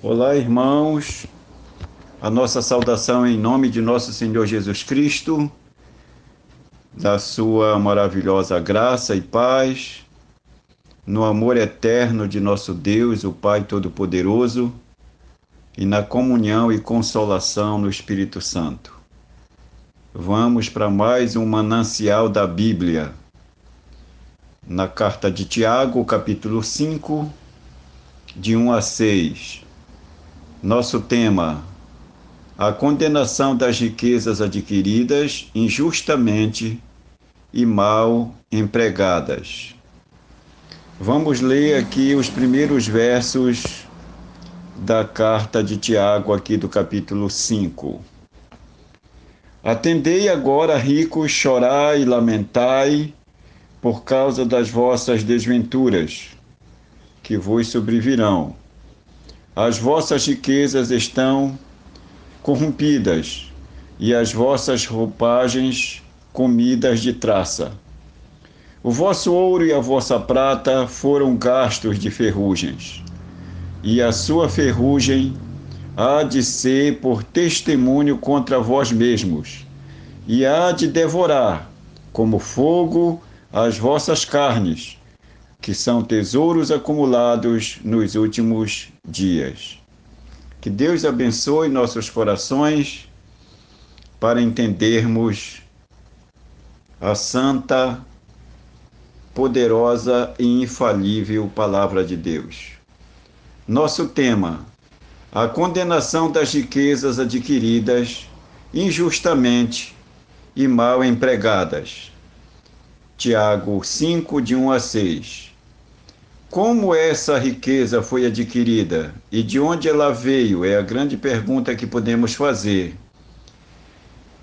Olá, irmãos. A nossa saudação em nome de nosso Senhor Jesus Cristo, da sua maravilhosa graça e paz, no amor eterno de nosso Deus, o Pai Todo-Poderoso, e na comunhão e consolação no Espírito Santo. Vamos para mais um manancial da Bíblia. Na carta de Tiago, capítulo 5, de 1 a 6. Nosso tema: a condenação das riquezas adquiridas injustamente e mal empregadas. Vamos ler aqui os primeiros versos da carta de Tiago, aqui do capítulo 5. Atendei agora, ricos, chorai e lamentai por causa das vossas desventuras, que vos sobrevirão. As vossas riquezas estão corrompidas, e as vossas roupagens comidas de traça. O vosso ouro e a vossa prata foram gastos de ferrugens, e a sua ferrugem há de ser por testemunho contra vós mesmos, e há de devorar, como fogo, as vossas carnes, que são tesouros acumulados nos últimos dias. Que Deus abençoe nossos corações para entendermos a santa, poderosa e infalível Palavra de Deus. Nosso tema: a condenação das riquezas adquiridas injustamente e mal empregadas. Tiago 5, de 1 a 6. Como essa riqueza foi adquirida e de onde ela veio é a grande pergunta que podemos fazer.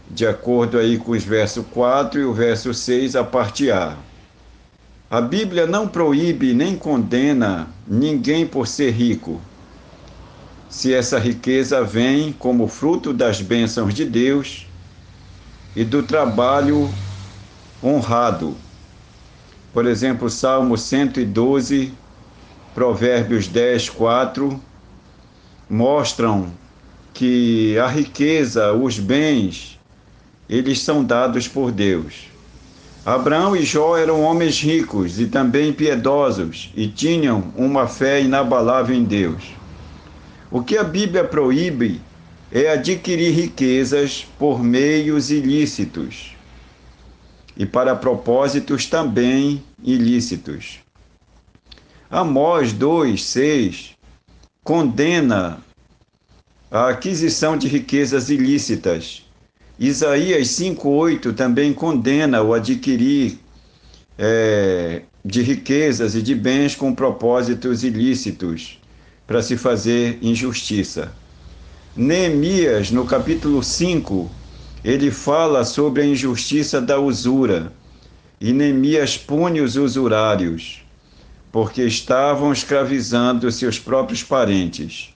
De acordo aí com os versos 4 e o verso 6, a parte A. A Bíblia não proíbe nem condena ninguém por ser rico, se essa riqueza vem como fruto das bênçãos de Deus e do trabalho honrado. Por exemplo, Salmo 112, Provérbios 10, 4, mostram que a riqueza, os bens, eles são dados por Deus. Abraão e Jó eram homens ricos e também piedosos e tinham uma fé inabalável em Deus. O que a Bíblia proíbe é adquirir riquezas por meios ilícitos e para propósitos também ilícitos. Amós 2, 6 condena a aquisição de riquezas ilícitas. Isaías 5, 8 também condena o adquirir de riquezas e de bens com propósitos ilícitos para se fazer injustiça. Neemias, no capítulo 5, ele fala sobre a injustiça da usura, e Neemias pune os usurários, porque estavam escravizando seus próprios parentes.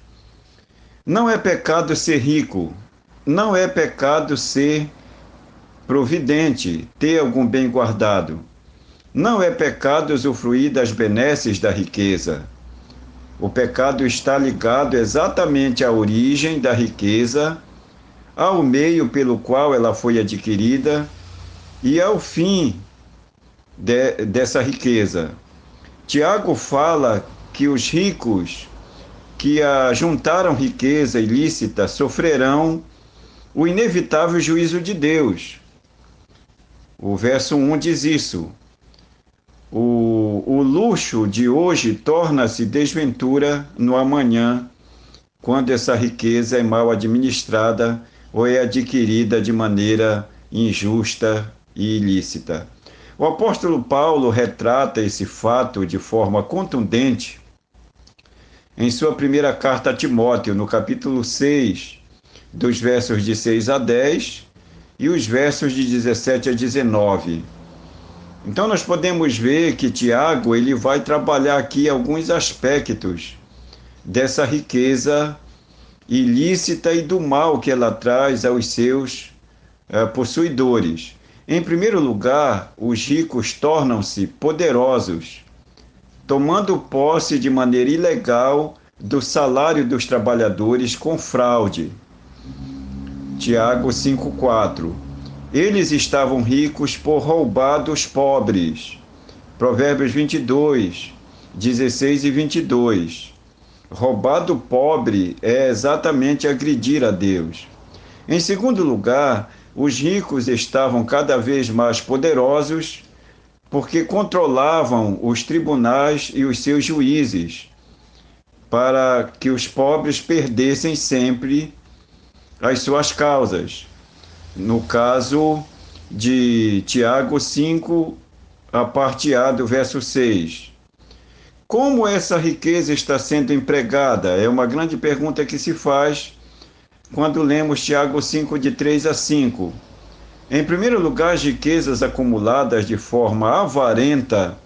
Não é pecado ser rico, não é pecado ser providente, ter algum bem guardado. Não é pecado usufruir das benesses da riqueza. O pecado está ligado exatamente à origem da riqueza, ao meio pelo qual ela foi adquirida e ao fim dessa riqueza. Tiago fala que os ricos que juntaram riqueza ilícita sofrerão o inevitável juízo de Deus. O verso 1 diz isso. O luxo de hoje torna-se desventura no amanhã, quando essa riqueza é mal administrada ou é adquirida de maneira injusta e ilícita. O apóstolo Paulo retrata esse fato de forma contundente em sua primeira carta a Timóteo, no capítulo 6, dos versos de 6 a 10 e os versos de 17 a 19. Então nós podemos ver que Tiago ele vai trabalhar aqui alguns aspectos dessa riqueza ilícita e do mal que ela traz aos seus possuidores. Em primeiro lugar, os ricos tornam-se poderosos, tomando posse de maneira ilegal do salário dos trabalhadores com fraude. Tiago 5,4. Eles estavam ricos por roubar dos pobres. Provérbios 22, 16 e 22. Roubar do pobre é exatamente agredir a Deus. Em segundo lugar, os ricos estavam cada vez mais poderosos porque controlavam os tribunais e os seus juízes, para que os pobres perdessem sempre as suas causas. No caso de Tiago 5, a parte A do verso 6. Como essa riqueza está sendo empregada? É uma grande pergunta que se faz quando lemos Tiago 5, de 3 a 5. Em primeiro lugar, as riquezas acumuladas de forma avarenta,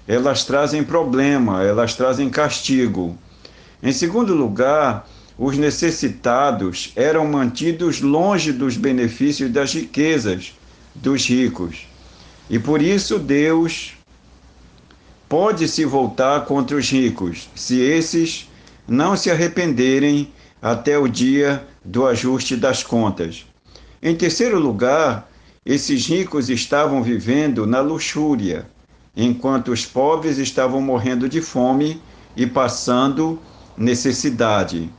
elas trazem problema, elas trazem castigo. Em segundo lugar, os necessitados eram mantidos longe dos benefícios das riquezas dos ricos. E por isso Deus pode se voltar contra os ricos, se esses não se arrependerem até o dia do ajuste das contas. Em terceiro lugar, esses ricos estavam vivendo na luxúria, enquanto os pobres estavam morrendo de fome e passando necessidade.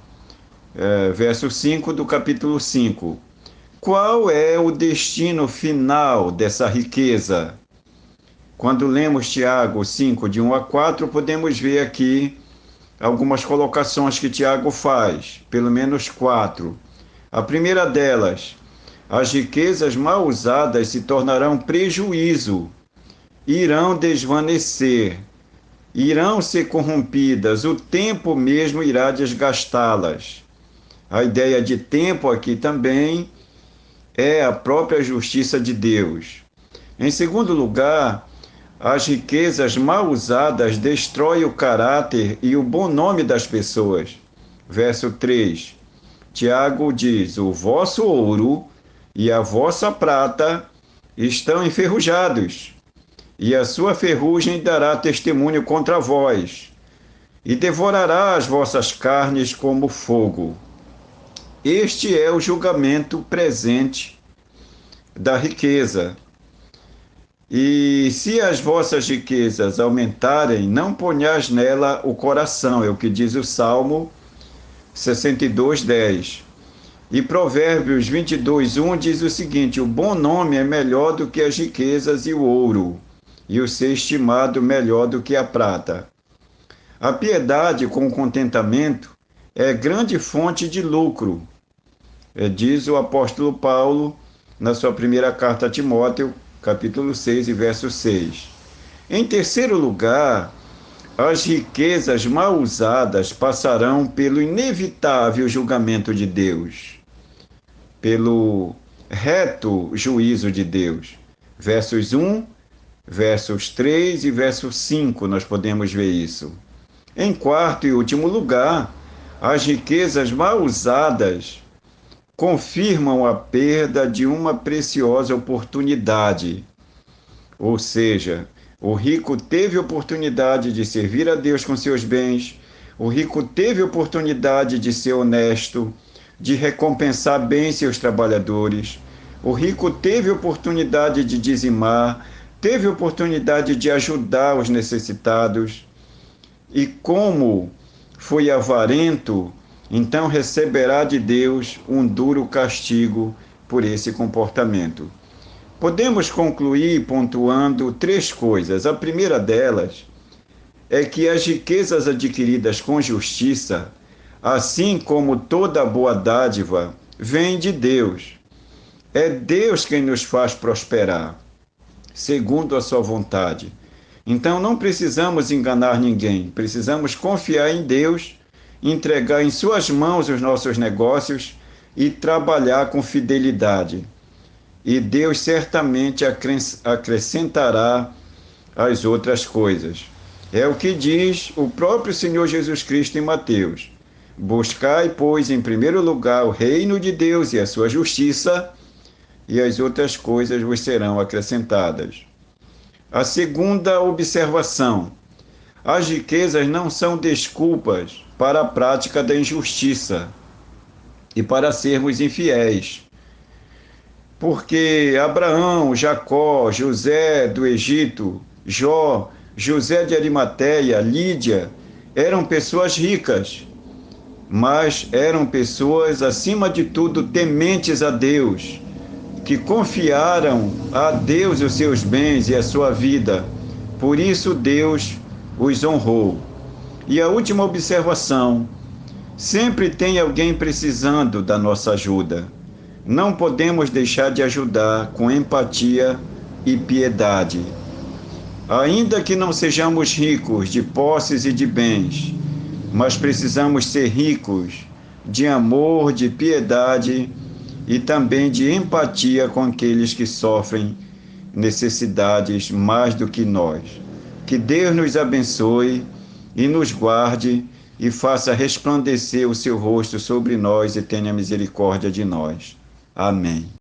Verso 5 do capítulo 5. Qual é o destino final dessa riqueza? Quando lemos Tiago 5, de 1 a 4, podemos ver aqui algumas colocações que Tiago faz, pelo menos 4. A primeira delas: as riquezas mal usadas se tornarão prejuízo, irão desvanecer, irão ser corrompidas, o tempo mesmo irá desgastá-las. A ideia de tempo aqui também é a própria justiça de Deus. Em segundo lugar, as riquezas mal usadas destroem o caráter e o bom nome das pessoas. Verso 3. Tiago diz: o vosso ouro e a vossa prata estão enferrujados, e a sua ferrugem dará testemunho contra vós, e devorará as vossas carnes como fogo. Este é o julgamento presente da riqueza. E se as vossas riquezas aumentarem, não ponhais nela o coração, é o que diz o Salmo 62, 10. E Provérbios 22, 1 diz o seguinte: o bom nome é melhor do que as riquezas e o ouro, e o ser estimado melhor do que a prata. A piedade com contentamento é grande fonte de lucro, diz o apóstolo Paulo na sua primeira carta a Timóteo, capítulo 6 e verso 6. Em terceiro lugar, as riquezas mal usadas passarão pelo inevitável julgamento de Deus, pelo reto juízo de Deus. Versos 1, versos 3 e verso 5, nós podemos ver isso. Em quarto e último lugar, as riquezas mal usadas confirmam a perda de uma preciosa oportunidade. Ou seja, o rico teve oportunidade de servir a Deus com seus bens, o rico teve oportunidade de ser honesto, de recompensar bem seus trabalhadores, o rico teve oportunidade de dizimar, teve oportunidade de ajudar os necessitados, e como foi avarento, então receberá de Deus um duro castigo por esse comportamento. Podemos concluir pontuando 3 coisas. A primeira delas é que as riquezas adquiridas com justiça, assim como toda boa dádiva, vêm de Deus. É Deus quem nos faz prosperar, segundo a sua vontade. Então não precisamos enganar ninguém, precisamos confiar em Deus, entregar em suas mãos os nossos negócios e trabalhar com fidelidade. E Deus certamente acrescentará as outras coisas. É o que diz o próprio Senhor Jesus Cristo em Mateus: buscai, pois, em primeiro lugar o reino de Deus e a sua justiça, e as outras coisas vos serão acrescentadas. A segunda observação: As riquezas não são desculpas para a prática da injustiça e para sermos infiéis. Porque Abraão, Jacó, José do Egito, Jó, José de Arimateia, Lídia, eram pessoas ricas, mas eram pessoas, acima de tudo, tementes a Deus, que confiaram a Deus os seus bens e a sua vida. Por isso Deus os honrou. E a última observação: sempre tem alguém precisando da nossa ajuda. Não podemos deixar de ajudar com empatia e piedade. Ainda que não sejamos ricos de posses e de bens, mas precisamos ser ricos de amor, de piedade e também de empatia com aqueles que sofrem necessidades mais do que nós. Que Deus nos abençoe e nos guarde e faça resplandecer o seu rosto sobre nós e tenha misericórdia de nós. Amém.